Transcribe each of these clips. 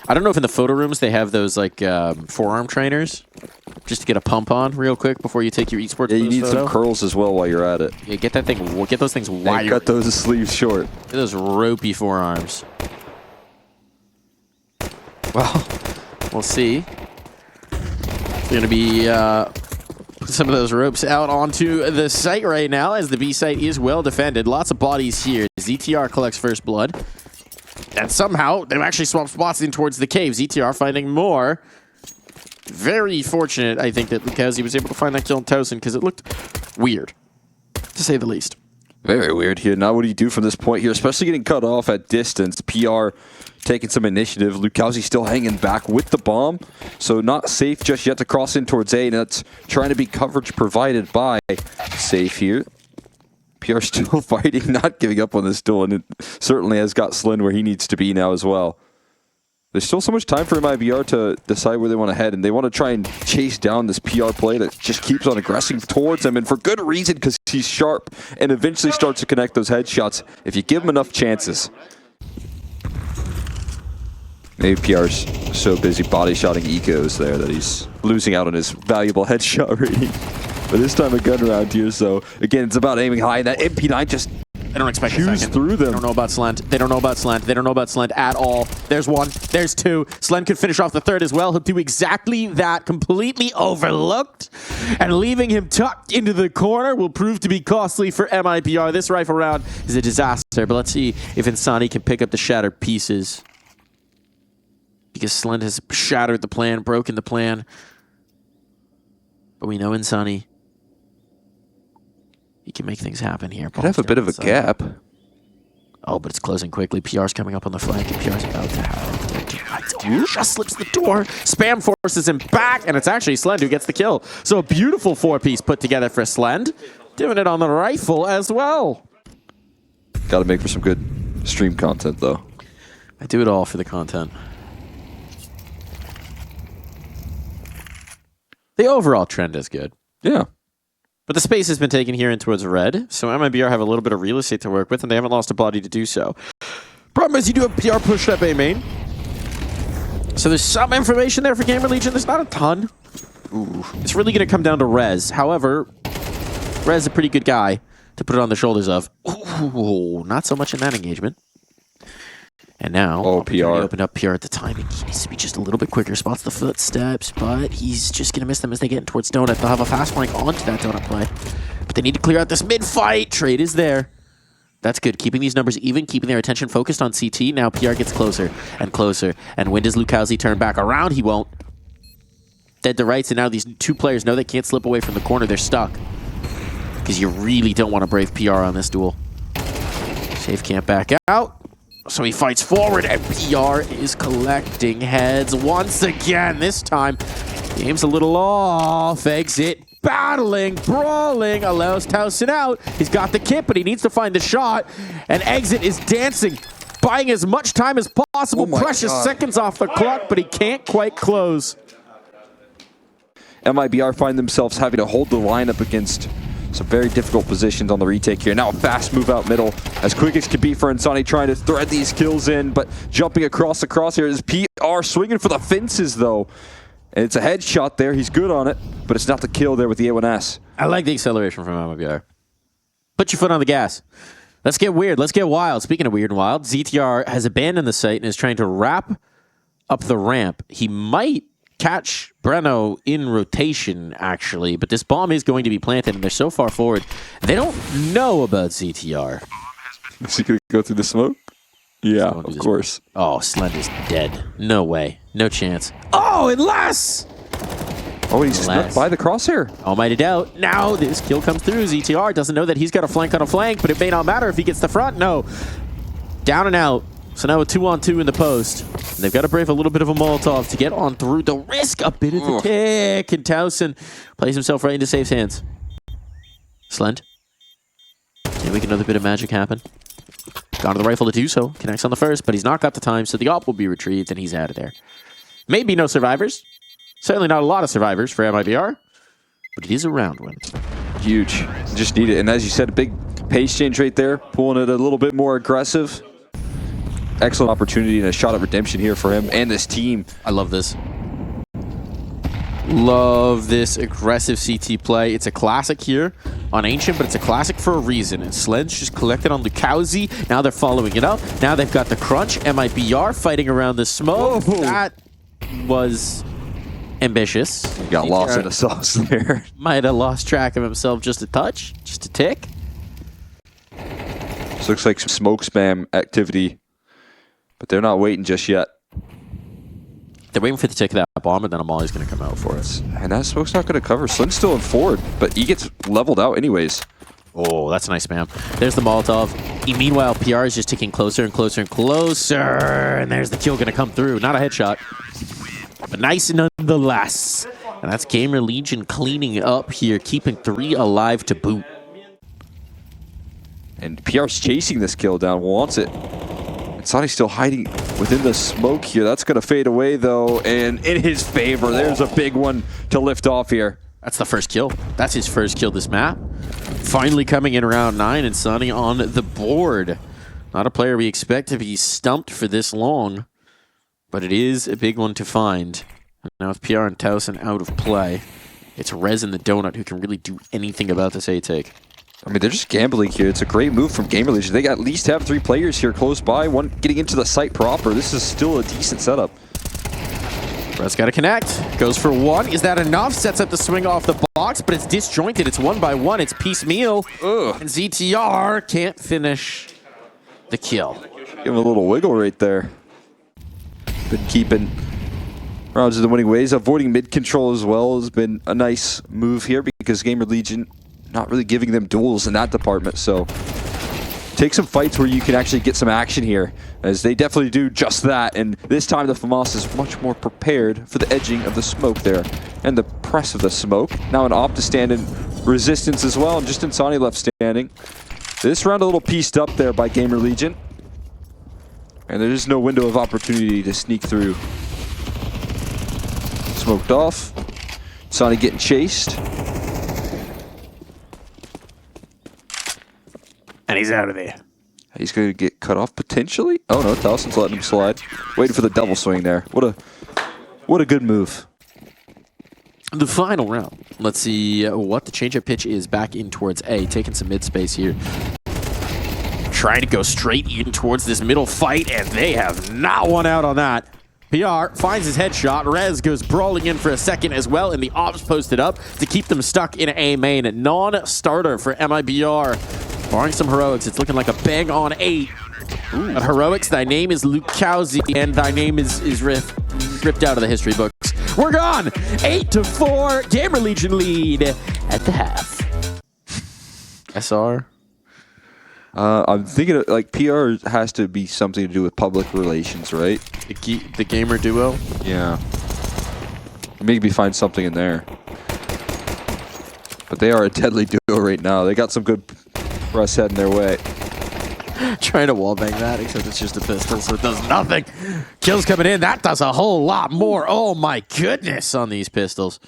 I don't know if in the photo rooms they have those like forearm trainers, just to get a pump on real quick before you take your esports. Yeah, you need some curls as well while you're at it. Yeah, get that thing. Get those things wired. Cut those sleeves short. Get those ropey forearms. Well, we'll see. They're gonna be put some of those ropes out onto the site right now, as the B site is well defended. Lots of bodies here. ZTR collects first blood. And somehow, they've actually swapped spots in towards the cave. ZTR finding more. Very fortunate, I think, that Lucchese was able to find that kill on Towson, because it looked weird, to say the least. Very weird here. Now what do you do from this point here? Especially getting cut off at distance. PR taking some initiative. Lucchese still hanging back with the bomb. So not safe just yet to cross in towards A. And that's trying to be coverage provided by Safe here. PR still fighting, not giving up on this duel. And it certainly has got Slend where he needs to be now as well. There's still so much time for MIBR to decide where they want to head, and they want to try and chase down this PR play that just keeps on aggressing towards him, and for good reason, because he's sharp and eventually starts to connect those headshots if you give him enough chances. Maybe PR's so busy body-shotting ecos there that he's losing out on his valuable headshot rating. But this time a gun around here, so again, it's about aiming high, and that MP9 just... They don't expect a second. Through them. They don't know about Slend. They don't know about Slend. They don't know about Slend at all. There's one. There's two. Slend could finish off the third as well. He'll do exactly that. Completely overlooked. And leaving him tucked into the corner will prove to be costly for MIBR. This rifle round is a disaster. But let's see if Insani can pick up the shattered pieces. Because Slend has shattered the plan, broken the plan. But we know Insani, he can make things happen here. Could have a bit of a gap. Oh, but it's closing quickly. PR's coming up on the flank, and PR's about to have just slips the door. Spam forces him back, and it's actually Slend who gets the kill. So a beautiful four-piece put together for Slend. Doing it on the rifle as well. Got to make for some good stream content, though. I do it all for the content. The overall trend is good. Yeah. But the space has been taken here in towards red, so MIBR have a little bit of real estate to work with, and they haven't lost a body to do so. Problem is, you do have PR pushed up A main. So there's some information there for GamerLegion. There's not a ton. Ooh. It's really going to come down to Rez. However, Rez is a pretty good guy to put it on the shoulders of. Ooh, not so much in that engagement. And now, PR opened up PR at the timing. He needs to be just a little bit quicker. Spots the footsteps, but he's just going to miss them as they get in towards Donut. They'll have a fast flank onto that Donut play. But they need to clear out this mid-fight. Trade is there. That's good. Keeping these numbers even, keeping their attention focused on CT. Now PR gets closer and closer. And when does Lucchese turn back around? He won't. Dead to rights, and now these two players know they can't slip away from the corner. They're stuck. Because you really don't want to brave PR on this duel. Safe can't back out. So he fights forward, and PR is collecting heads once again. This time, the aim's a little off. Exit, battling, brawling, allows Towson out. He's got the kit, but he needs to find the shot. And Exit is dancing, buying as much time as possible. Precious seconds off the clock, but he can't quite close. MIBR find themselves having to hold the line up against some very difficult positions on the retake here. Now a fast move out middle, as quick as can be for Insani, trying to thread these kills in, but jumping across the crosshair is PR, swinging for the fences though. And it's a headshot there, he's good on it, but it's not the kill there with the A1S. I like the acceleration from MIBR. Put your foot on the gas. Let's get weird, let's get wild. Speaking of weird and wild, ZTR has abandoned the site and is trying to wrap up the ramp. He might catch Breno in rotation, actually, but this bomb is going to be planted, and they're so far forward, they don't know about ZTR. Is he going to go through the smoke? Yeah, of course. Oh, Slend is dead. No way. No chance. Oh, unless! Oh, he's snuck by the crosshair. Almighty doubt. Now this kill comes through. ZTR doesn't know that he's got a flank on a flank, but it may not matter if he gets the front. No. Down and out. So now a 2-on-2 in the post. And they've got to brave a little bit of a Molotov to get on through the risk. A bit of the tick. And Towson plays himself right into Safe's hands. Slend. Can we make another bit of magic happen? Gone to the rifle to do so. Connects on the first, but he's not got the time, so the op will be retrieved, and he's out of there. Maybe no survivors. Certainly not a lot of survivors for MIBR, but it is a round one. Huge. Just need it. And as you said, a big pace change right there. Pulling it a little bit more aggressive. excellent opportunity and a shot at redemption here for him and this team. I love this. Love this aggressive CT play. It's a classic here on Ancient, but it's a classic for a reason. And Sledge just collected on Lukowski. Now they're following it up. Now they've got the crunch. MIBR fighting around the smoke. Whoa. That was ambitious. He got lost in the sauce there. Might have lost track of himself just a touch, just a tick. This looks like some smoke spam activity, but they're not waiting just yet. They're waiting for the tick of that bomb, and then Amali's going to come out for us. And that smoke's not going to cover. Slim's still in forward, but he gets leveled out anyways. Oh, that's a nice spam. There's the Molotov. Meanwhile, PR is just ticking closer and closer and closer. And there's the kill going to come through. Not a headshot, but nice nonetheless. And that's GamerLegion cleaning up here, keeping 3 alive to boot. And PR's chasing this kill down, wants it. And Sonny's still hiding within the smoke here. That's going to fade away, though, and in his favor. There's a big one to lift off here. That's the first kill. That's his first kill this map. Finally coming in round 9, and Sonny on the board. Not a player we expect to be stumped for this long, but it is a big one to find. Now with PR and Towson out of play, it's Rez and the Donut who can really do anything about this A-take. I mean, they're just gambling here. It's a great move from GamerLegion. They at least have 3 players here close by, one getting into the site proper. This is still a decent setup. Rez got to connect. Goes for 1. Is that enough? Sets up the swing off the box, but it's disjointed. It's 1 by 1. It's piecemeal. Ugh. And ZTR can't finish the kill. Give him a little wiggle right there. Been keeping rounds in the winning ways. Avoiding mid control as well has been a nice move here because GamerLegion not really giving them duels in that department. So take some fights where you can actually get some action here, as they definitely do just that. And this time the FAMAS is much more prepared for the edging of the smoke there and the press of the smoke. Now an op to stand in resistance as well, and just Insani left standing. This round a little pieced up there by GamerLegion, and there is no window of opportunity to sneak through. Smoked off. Insani getting chased. And he's out of there. He's going to get cut off potentially. Oh no, Towson's letting him slide. Waiting for the double swing there. What a good move. The final round. Let's see what the change-up pitch is back in towards A. Taking some mid-space here. Trying to go straight in towards this middle fight, and they have not won out on that. PR finds his headshot. Rez goes brawling in for a second as well, and the ops posted up to keep them stuck in A main. Non-starter for MIBR. Barring some heroics, it's looking like a bang on 8. But heroics, thy name is Lukowski, and thy name is ripped out of the history books. We're gone! 8-4, GamerLegion lead at the half. SR? I'm thinking of, like, PR has to be something to do with public relations, right? The gamer duo? Yeah. Maybe find something in there. But they are a deadly duo right now. They got some good press heading their way. Trying to wallbang that, except it's just a pistol, so it does nothing. Kills coming in. That does a whole lot more. Oh my goodness on these pistols.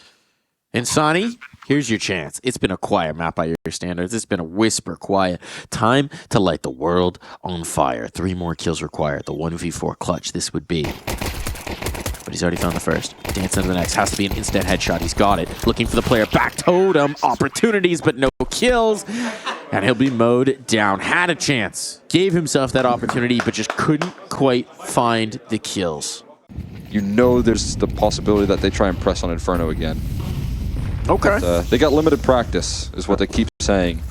Insani, here's your chance. It's been a quiet map by your standards. It's been a whisper quiet. Time to light the world on fire. 3 more kills required. The 1v4 clutch this would be. But he's already found the first. Dancing to the next. Has to be an instant headshot. He's got it. Looking for the player back totem. Opportunities, but no kills. And he'll be mowed down. Had a chance. Gave himself that opportunity, but just couldn't quite find the kills. You know there's the possibility that they try and press on Inferno again. Okay. But, they got limited practice, is what they keep saying.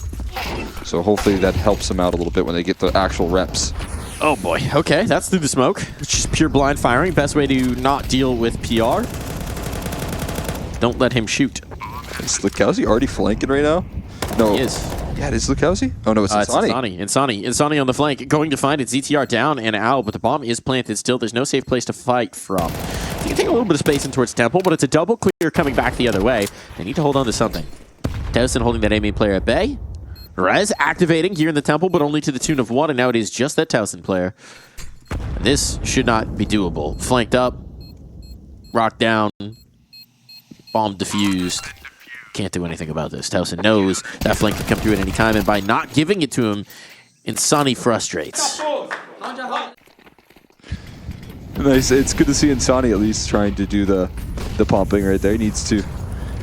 So hopefully that helps them out a little bit when they get the actual reps. Oh boy. Okay, that's through the smoke. It's just pure blind firing. Best way to not deal with PR. Don't let him shoot. Is Lukowski already flanking right now? No. He is. Yeah, it is Lukowski? Oh no, it's Insani. Insani on the flank. Going to find it. ZTR down and out, but the bomb is planted still. There's no safe place to fight from. You can take a little bit of space in towards Temple, but it's a double clear coming back the other way. They need to hold on to something. Towson holding that A-main player at bay. Rez activating here in the Temple, but only to the tune of 1, and now it is just that Towson player. And this should not be doable. Flanked up. Rock down. Bomb defused. Can't do anything about this. Towson knows that flank can come through at any time, and by not giving it to him, Insani frustrates. Nice. It's good to see Insani at least trying to do the pumping right there. He needs to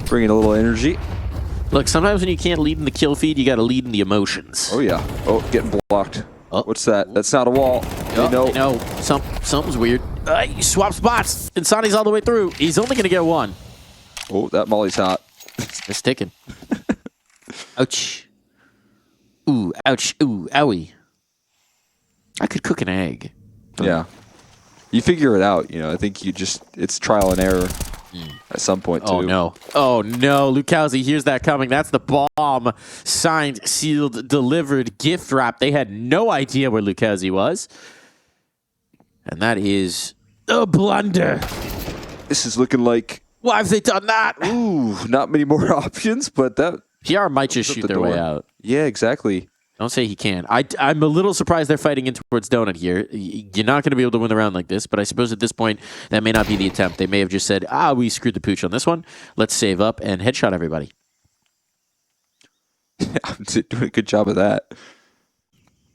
bring in a little energy. Look, sometimes when you can't lead in the kill feed, you got to lead in the emotions. Oh, yeah. Oh, getting blocked. Oh. What's that? That's not a wall. Oh, no. Something's weird. He swapped spots. Insani's all the way through. He's only going to get one. Oh, that molly's hot. It's sticking. Ouch. Ooh, ouch. Ooh, owie. I could cook an egg. Yeah. You figure it out, you know. I think it's trial and error at some point, too. Oh, no. Oh, no. Lucchese hears that coming. That's the bomb. Signed, sealed, delivered, gift wrap. They had no idea where Lucchese was. And that is a blunder. This is looking like... Why have they done that? Ooh, not many more options, but that... PR might just shoot their way out. Yeah, exactly. Don't say he can. I'm a little surprised they're fighting in towards Donut here. You're not going to be able to win the round like this, but I suppose at this point, that may not be the attempt. They may have just said, we screwed the pooch on this one. Let's save up and headshot everybody. I'm doing a good job of that.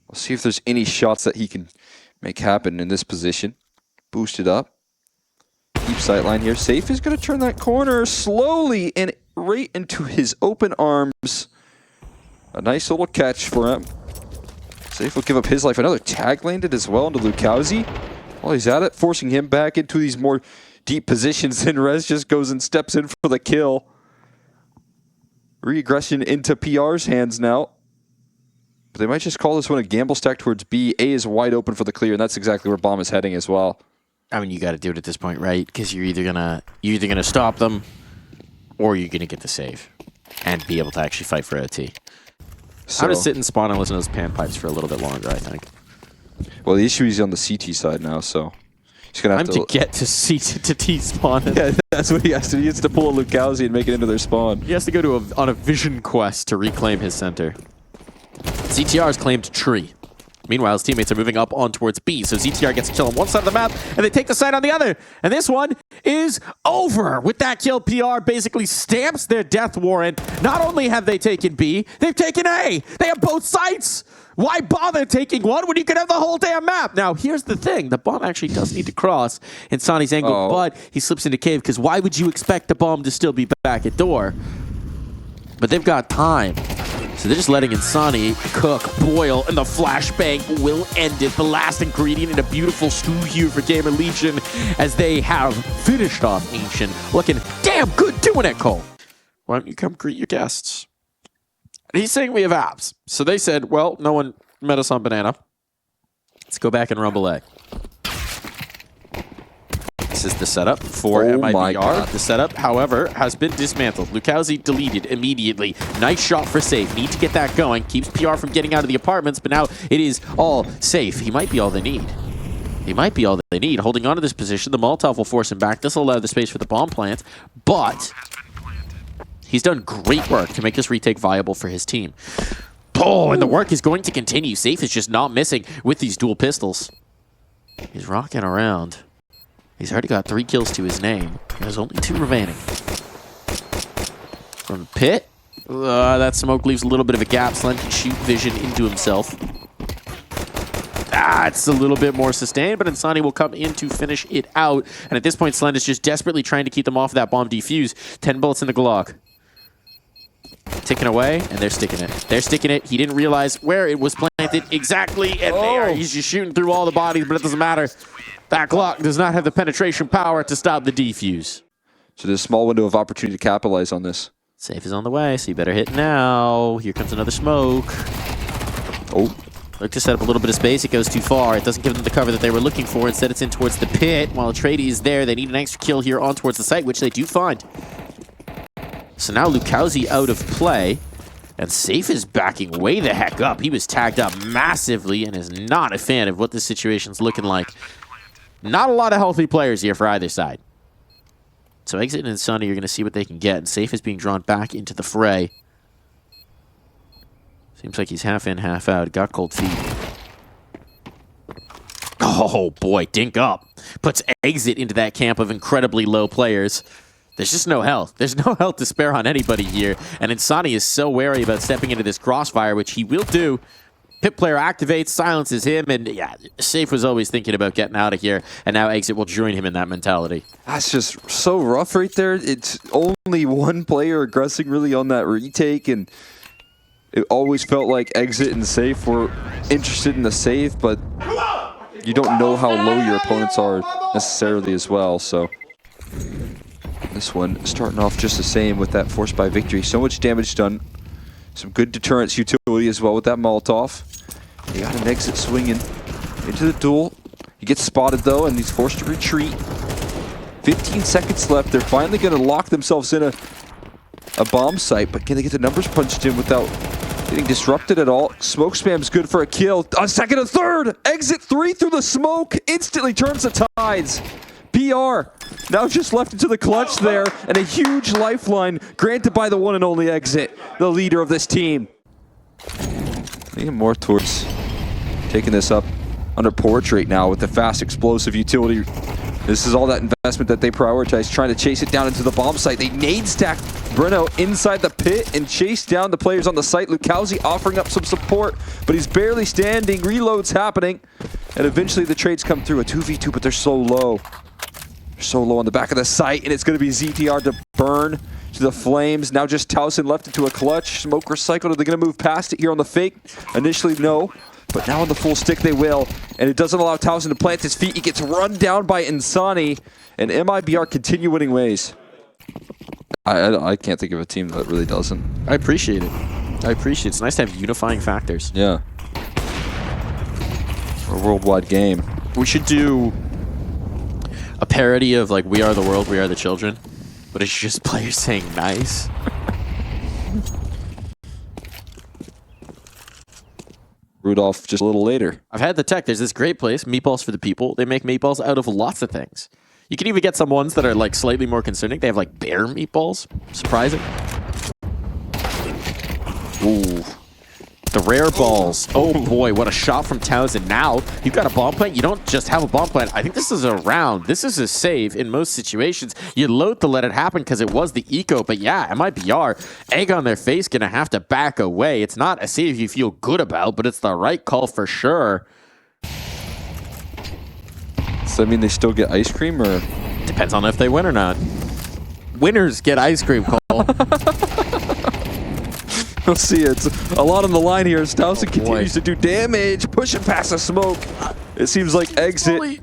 We'll see if there's any shots that he can make happen in this position. Boost it up. Deep sightline here. Safe is going to turn that corner slowly and right into his open arms. A nice little catch for him. Safe will give up his life. Another tag landed as well into Lucchese. While he's at it, forcing him back into these more deep positions. Then Rez just goes and steps in for the kill. Re-aggression into PR's hands now. But they might just call this one a gamble stack towards B. A is wide open for the clear, and that's exactly where Bomb is heading as well. I mean, you got to do it at this point, right? Because you're either gonna stop them, or you're gonna get the save and be able to actually fight for OT. So, I'm gonna sit and spawn and listen to those panpipes for a little bit longer, I think. Well, the issue is on the CT side now, so he's gonna have to get to CT to T spawn. Yeah, that's what he has to do. He has to pull a Lucchese and make it into their spawn. He has to go on a vision quest to reclaim his center. ZTR's claimed tree. Meanwhile, his teammates are moving up on towards B, so ZTR gets a kill on one side of the map, and they take the side on the other. And this one is over. With that kill, PR basically stamps their death warrant. Not only have they taken B, they've taken A. They have both sites. Why bother taking one when you could have the whole damn map? Now, here's the thing. The bomb actually does need to cross Insani's angle, but he slips into cave, because why would you expect the bomb to still be back at door? But they've got time. So they're just letting Insani cook, boil, and the flashbang will end it. The last ingredient in a beautiful stew here for GamerLegion as they have finished off Ancient. Looking damn good doing it, Cole. Why don't you come greet your guests? He's saying we have apps. So they said, well, no one met us on Banana. Let's go back and Rumble A. This is the setup for MIBR. The setup, however, has been dismantled. Lucchese deleted immediately. Nice shot for Safe. Need to get that going. Keeps PR from getting out of the apartments, but now it is all Safe. He might be all they need. He might be all they need. Holding on to this position, the Molotov will force him back. This will allow the space for the bomb plant, but he's done great work to make this retake viable for his team. Oh, and the work is going to continue. Safe is just not missing with these dual pistols. He's rocking around. He's already got 3 kills to his name. There's only 2 remaining. From Pit, that smoke leaves a little bit of a gap. Slen can shoot vision into himself. It's a little bit more sustained, but Insani will come in to finish it out. And at this point, Slen is just desperately trying to keep them off that bomb defuse. 10 bullets in the Glock. Ticking away, and they're sticking it. They're sticking it. He didn't realize where it was planted exactly, and he's just shooting through all the bodies, but it doesn't matter. That Glock does not have the penetration power to stop the defuse. So there's a small window of opportunity to capitalize on this. Safe is on the way, so you better hit now. Here comes another smoke. Look to set up a little bit of space. It goes too far. It doesn't give them the cover that they were looking for. Instead, it's in towards the pit. While Trady is there, they need an extra kill here on towards the site, which they do find. So now Lucchese out of play. And Safe is backing way the heck up. He was tagged up massively and is not a fan of what this situation's looking like. Not a lot of healthy players here for either side. So Exit and Insani are going to see what they can get. And Safe is being drawn back into the fray. Seems like he's half in, half out. Got cold feet. Oh boy, dink up. Puts Exit into that camp of incredibly low players. There's just no health. There's no health to spare on anybody here. And Insani is so wary about stepping into this crossfire, which he will do. Pit player activates, silences him, and yeah, Safe was always thinking about getting out of here, and now Exit will join him in that mentality. That's just so rough right there. It's only one player aggressing really on that retake, and it always felt like Exit and Safe were interested in the save, but you don't know how low your opponents are necessarily as well, so this one starting off just the same with that forced by victory. So much damage done. Some good deterrence utility as well with that Molotov. He got an Exit swinging into the duel. He gets spotted though, and he's forced to retreat. 15 seconds left. They're finally going to lock themselves in a bomb site, but can they get the numbers punched in without getting disrupted at all? Smoke spam's good for a kill. A second, a third! Exit 3 through the smoke instantly turns the tides. PR now just left into the clutch there, and a huge lifeline granted by the one and only Exit, the leader of this team. Leaning more towards taking this up under portrait now with the fast explosive utility. This is all that investment that they prioritize, trying to chase it down into the bomb site. They nade stack Bruno inside the pit and chase down the players on the site. Lucauzi offering up some support, but he's barely standing. Reloads happening, and eventually the trades come through. A 2v2, but they're so low. They're so low on the back of the site, and it's going to be ZTR to burn to the flames. Now just Towson left into a clutch. Smoke recycled. Are they going to move past it here on the fake? Initially, no. But now on the full stick, they will. And it doesn't allow Towson to plant his feet. He gets run down by Insani. And MIBR continue winning ways. I can't think of a team that really doesn't. I appreciate it. I appreciate it. It's nice to have unifying factors. Yeah. For a worldwide game. We should do a parody of like We Are the World, We Are the Children. But it's just players saying nice. Rudolph just a little later. I've had the tech. There's this great place, Meatballs for the People. They make meatballs out of lots of things. You can even get some ones that are like slightly more concerning. They have like bear meatballs. Surprising. Ooh. The rare balls. Oh boy, what a shot from Townsend. Now, you've got a bomb plant. You don't just have a bomb plant. I think this is a round. This is a save in most situations. You load to let it happen because it was the eco. But yeah, MIBR, egg on their face, going to have to back away. It's not a save you feel good about, but it's the right call for sure. Does that mean they still get ice cream, or? Depends on if they win or not. Winners get ice cream, Cole. We'll see. It's a lot on the line here as Towson continues to do damage, pushing past the smoke. It seems like Exit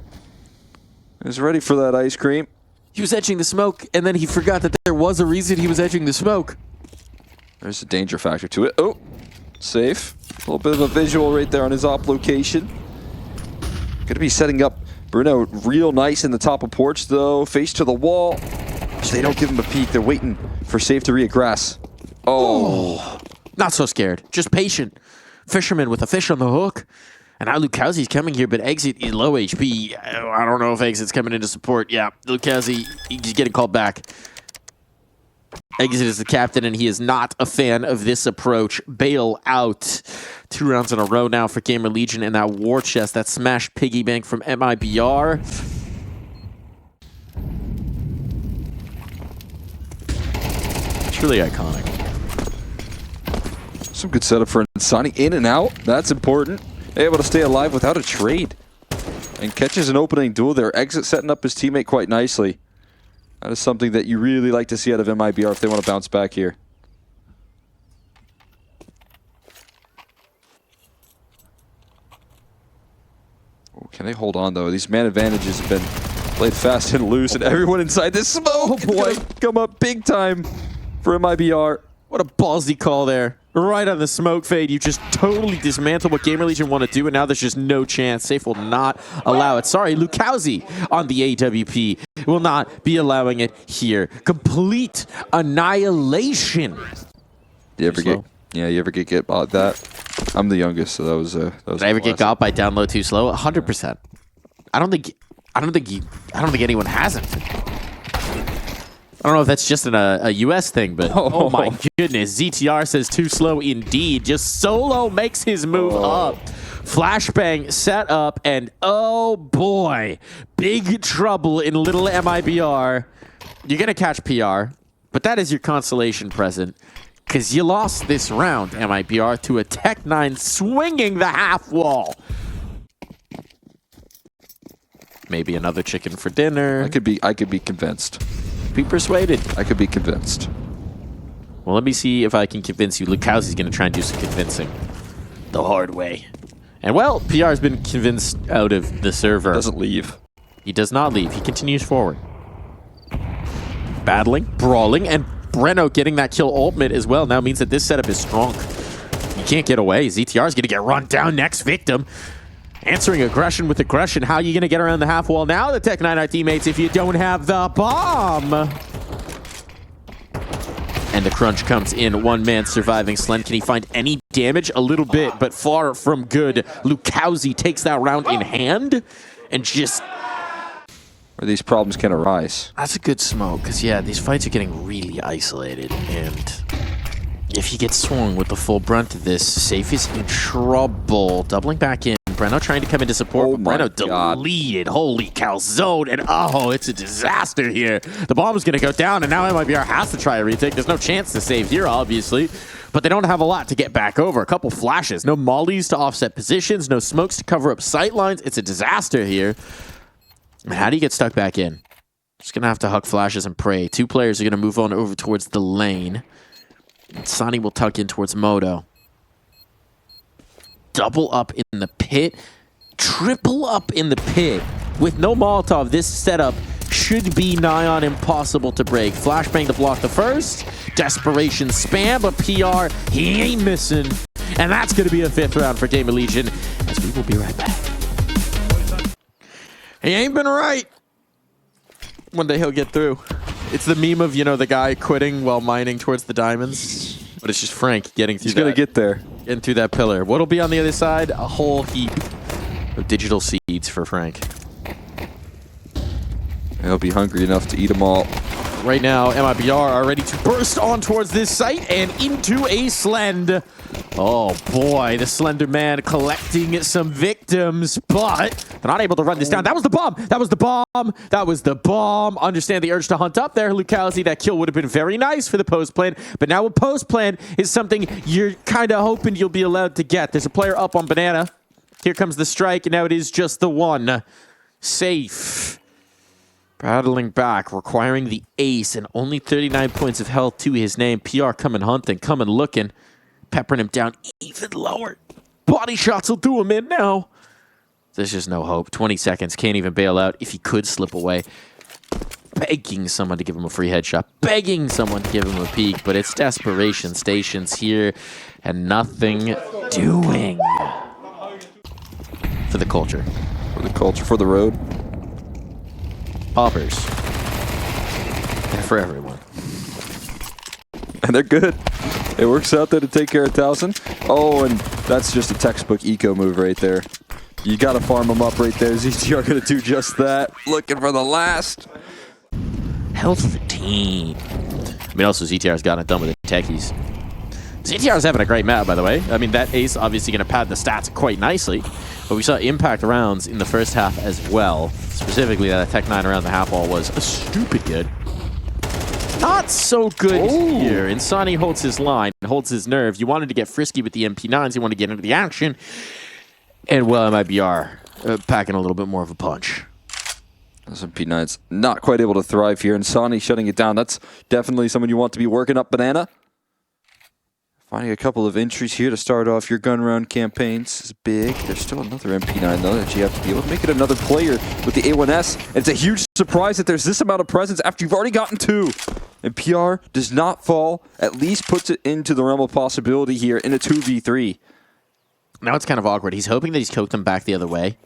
is ready for that ice cream. He was edging the smoke, and then he forgot that there was a reason he was edging the smoke. There's a danger factor to it. Oh, safe. A little bit of a visual right there on his op location. Going to be setting up Bruno real nice in the top of porch, though. Face to the wall. So they don't give him a peek. They're waiting for Safe to reaggress. Oh. Not so scared. Just patient. Fisherman with a fish on the hook. And now Lucauzi's coming here, but Exit is low HP. I don't know if Exit's coming into support. Yeah, Lucauzi, he's getting called back. Exit is the captain, and he is not a fan of this approach. Bail out. 2 rounds in a row now for GamerLegion, and that war chest, that smashed piggy bank from MIBR. Truly iconic. Some good setup for Insani. In and out. That's important. Able to stay alive without a trade. And catches an opening duel there. Exit setting up his teammate quite nicely. That is something that you really like to see out of MIBR if they want to bounce back here. Oh, can they hold on, though? These man advantages have been played fast and loose, and everyone inside this smoke. Oh, boy. Come up big time for MIBR. What a ballsy call there. Right on the smoke fade. You just totally dismantle what GamerLegion want to do, and now there's just no chance. Safe will not allow it. Sorry, Lucauzi on the AWP will not be allowing it here. Complete annihilation. You ever get bought that? I'm the youngest, so that was Did I ever get got by down low too slow? 100%. I don't think anyone hasn't. I don't know if that's just a US thing, but oh my goodness. ZTR says too slow indeed. Just Solo makes his move up. Flashbang set up, and oh boy, big trouble in little MIBR. You're going to catch PR, but that is your consolation present. Because you lost this round, MIBR, to a Tech9 swinging the half wall. Maybe another chicken for dinner. I could be convinced. Be persuaded. I could be convinced. Well, let me see if I can convince you. Lukowski's going to try and do some convincing. The hard way. And, well, PR has been convinced out of the server. Doesn't leave. He does not leave. He continues forward. Battling, brawling, and Breno getting that kill ultimate as well now means that this setup is strong. You can't get away. ZTR is going to get run down. Next victim. Answering aggression with aggression. How are you going to get around the half wall now, the Tech9 are teammates, if you don't have the bomb? And the crunch comes in. One man surviving. Slen, can he find any damage? A little bit, but far from good. Lukowski takes that round in hand and just... Where these problems can arise. That's a good smoke, because, yeah, these fights are getting really isolated, and if you get swung with the full brunt of this, Safe is in trouble. Doubling back in. Breno trying to come into support. Oh my Breno deleted. Holy calzone. And oh, it's a disaster here. The bomb is going to go down, and now MIBR has to try a retake. There's no chance to save here, obviously. But they don't have a lot to get back over. A couple flashes. No mollies to offset positions. No smokes to cover up sight lines. It's a disaster here. And how do you get stuck back in? Just going to have to huck flashes and pray. Two players are going to move on over towards the lane. Sonny will tuck in towards Moto. Double up in the pit. Triple up in the pit. With no Molotov, this setup should be nigh on impossible to break. Flashbang to block the first. Desperation spam, but PR, he ain't missing. And that's going to be a 5th round for GamerLegion, as we will be right back. He ain't been right. One day he'll get through. It's the meme of, you know, the guy quitting while mining towards the diamonds. But it's just Frank getting through He's going to get there. Getting through that pillar. What'll be on the other side? A whole heap of digital seeds for Frank. He'll be hungry enough to eat them all. Right now, MIBR are ready to burst on towards this site and into a Slend. Oh boy, the Slender Man collecting some victims, but they're not able to run this down. That was the bomb! That was the bomb! That was the bomb! Understand the urge to hunt up there, Lukowski. That kill would have been very nice for the post plan, but now a post plan is something you're kind of hoping you'll be allowed to get. There's a player up on Banana. Here comes the strike, and now it is just the one. Safe. Battling back, requiring the ace, and only 39 points of health to his name. PR coming hunting, coming looking, peppering him down even lower. Body shots will do him in now. There's just no hope. 20 seconds, can't even bail out if he could slip away. Begging someone to give him a free headshot. Begging someone to give him a peek, but it's desperation stations here and nothing doing. For the culture. For the culture, for the road. Poppers. And for everyone. And they're good. It works out there to take care of Towson. Oh, and that's just a textbook eco move right there. You got to farm them up right there. ZTR going to do just that. Looking for the last. Health of the team. I mean, also ZTR's got it done with the techies. ZTR's having a great map, by the way. I mean, that ace obviously going to pad the stats quite nicely. But we saw impact rounds in the first half as well. Specifically, that Tech9 around the half wall was stupid good. Not so good here. Insani holds his line, holds his nerve. You wanted to get frisky with the MP9s. You want to get into the action. And, well, MIBR packing a little bit more of a punch. Those MP9s not quite able to thrive here. And Insani shutting it down. That's definitely someone you want to be working up, Banana. Finding a couple of entries here to start off your gun round campaigns is big. There's still another MP9 though that you have to be able to make it another player with the A1S. And it's a huge surprise that there's this amount of presence after you've already gotten 2. And PR does not fall, at least puts it into the realm of possibility here in a 2v3. Now it's kind of awkward. He's hoping that he's coked them back the other way.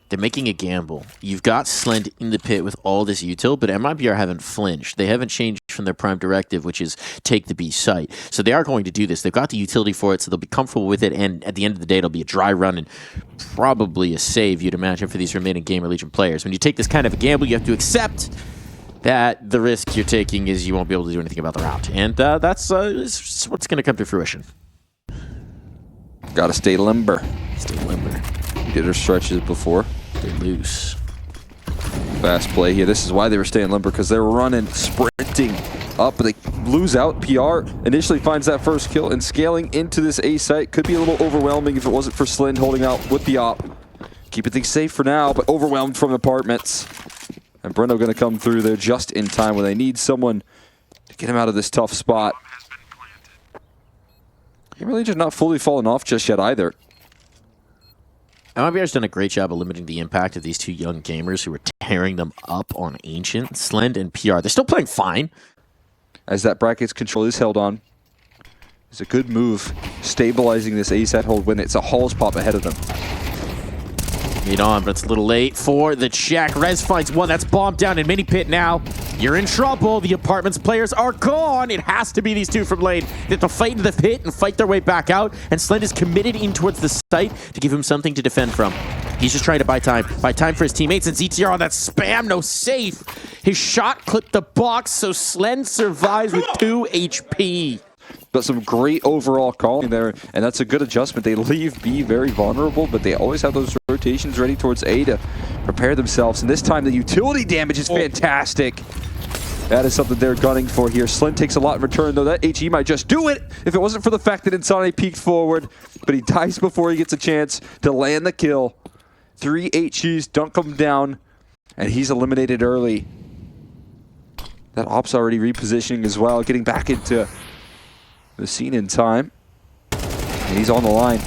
They're making a gamble. You've got Slend in the pit with all this util, but MIBR haven't flinched. They haven't changed from their prime directive, which is take the B site. So they are going to do this. They've got the utility for it, so they'll be comfortable with it, and at the end of the day, it'll be a dry run and probably a save, you'd imagine, for these remaining GamerLegion players. When you take this kind of a gamble, you have to accept that the risk you're taking is you won't be able to do anything about the round. And that's what's going to come to fruition. Gotta stay limber. Stay limber. We did our stretches before. Stay loose. Fast play here. This is why they were staying limber, because they were running, sprinting up, but they lose out. PR initially finds that first kill, and scaling into this A site could be a little overwhelming if it wasn't for Slind holding out with the op. Keeping things safe for now, but overwhelmed from apartments. And Breno going to come through there just in time when they need someone to get him out of this tough spot. GamerLegion not fully fallen off just yet either. MIBR's done a great job of limiting the impact of these two young gamers who are tearing them up on Ancient, Slind, and PR. They're still playing fine. As that bracket's control is held on. It's a good move, stabilizing this A set hold when it's a Halls pop ahead of them. Lead on, but it's a little late for the check. Rez finds one. That's bombed down in mini pit now. You're in trouble. The apartments players are gone. It has to be these two from lane. They have to fight into the pit and fight their way back out. And Slind is committed in towards the site to give him something to defend from. He's just trying to buy time for his teammates. And ZTR on that spam, no safe. His shot clipped the box, so Slind survives with 2 HP. But some great overall calling there, and that's a good adjustment. They leave B very vulnerable, but they always have those rotations ready towards A to prepare themselves. And this time the utility damage is fantastic. That is something they're gunning for here. Slind takes a lot in return, though. That HE might just do it if it wasn't for the fact that Insani peeked forward. But he dies before he gets a chance to land the kill. 3 HEs dunk him down, and he's eliminated early. That op's already repositioning as well, getting back into the scene in time. And he's on the line.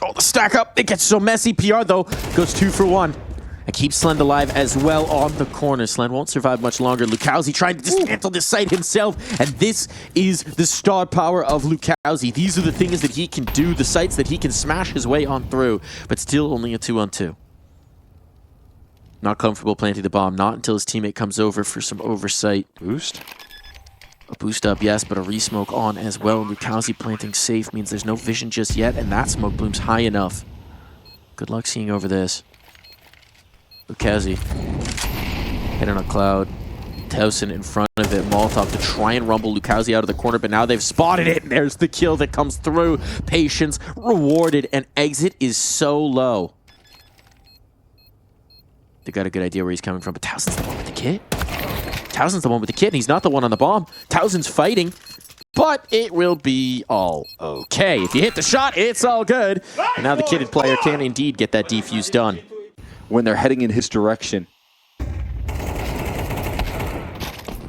Oh, the stack up. It gets so messy. PR, though, goes 2 for 1. And keeps Slind alive as well on the corner. Slind won't survive much longer. Lukowski trying to dismantle this site himself. And this is the star power of Lukowski. These are the things that he can do, the sites that he can smash his way on through. But still only a 2-on-2. Not comfortable planting the bomb. Not until his teammate comes over for some oversight. Boost? A boost up, yes, but a resmoke on as well. Lukowski planting safe means there's no vision just yet, and that smoke bloom's high enough. Good luck seeing over this. Lukowski hitting a cloud. Towson in front of it. Molotov to try and rumble Lukowski out of the corner, but now they've spotted it, and there's the kill that comes through. Patience rewarded, and exit is so low. They got a good idea where he's coming from, but Towson's the one with the kit. Towson's the one with the kit, and he's not the one on the bomb. Towson's fighting, but it will be all okay. If you hit the shot, it's all good. And now the kitted player can indeed get that defuse done. When they're heading in his direction.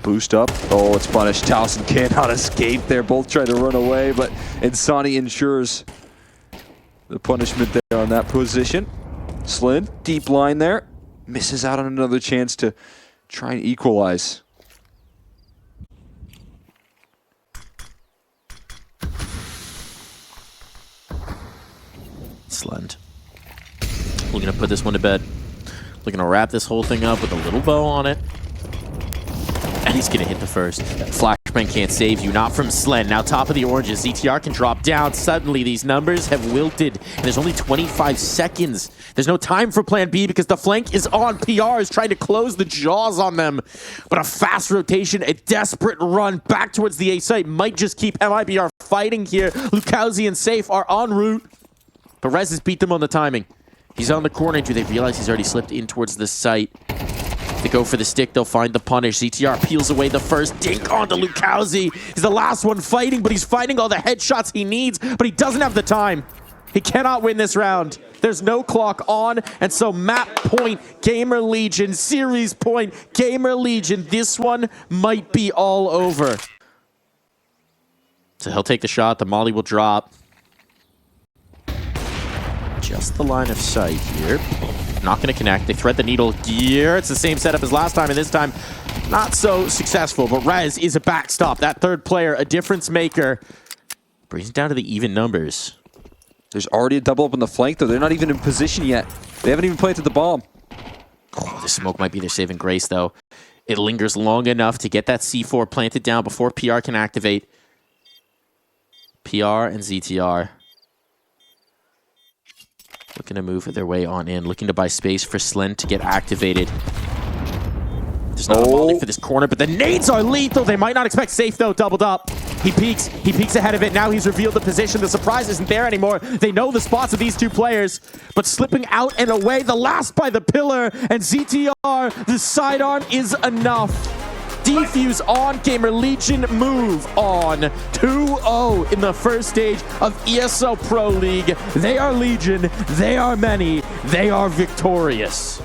Boost up. Oh, it's punished. Towson cannot escape there. Both try to run away, but Insani ensures the punishment there on that position. Slind, deep line there. Misses out on another chance to try and equalize. Slind. Looking to put this one to bed. Looking to wrap this whole thing up with a little bow on it. And he's going to hit the first. That flashbang can't save you. Not from Slind. Now top of the oranges. ZTR can drop down. Suddenly these numbers have wilted. And there's only 25 seconds. There's no time for plan B because the flank is on. PR is trying to close the jaws on them. But a fast rotation, a desperate run back towards the A site might just keep MIBR fighting here. Lukowski and Safe are en route. But Rez has beat them on the timing. He's on the corner. Do they realize he's already slipped in towards the site? They go for the stick. They'll find the punish. ZTR peels away the first. Dink onto Lukowski. He's the last one fighting, but he's fighting all the headshots he needs, but he doesn't have the time. He cannot win this round. There's no clock on, and so map point, GamerLegion, series point, GamerLegion. This one might be all over. So he'll take the shot. The molly will drop. Just the line of sight here. Not going to connect. They thread the needle here. It's the same setup as last time, and this time not so successful. But Rez is a backstop. That third player, a difference maker. Brings it down to the even numbers. There's already a double up on the flank, though. They're not even in position yet. They haven't even planted the bomb. Oh, this smoke might be their saving grace, though. It lingers long enough to get that C4 planted down before PR can activate. PR and ZTR. Looking to move their way on in. Looking to buy space for Slind to get activated. There's not a volley for this corner, but the nades are lethal. They might not expect Safe, though, doubled up. He peeks ahead of it. Now he's revealed the position. The surprise isn't there anymore. They know the spots of these two players, but slipping out and away. The last by the pillar, and ZTR, the sidearm is enough. defuse on. GamerLegion move on 2-0 in the first stage of ESL Pro League. They are Legion, they are many, they are victorious.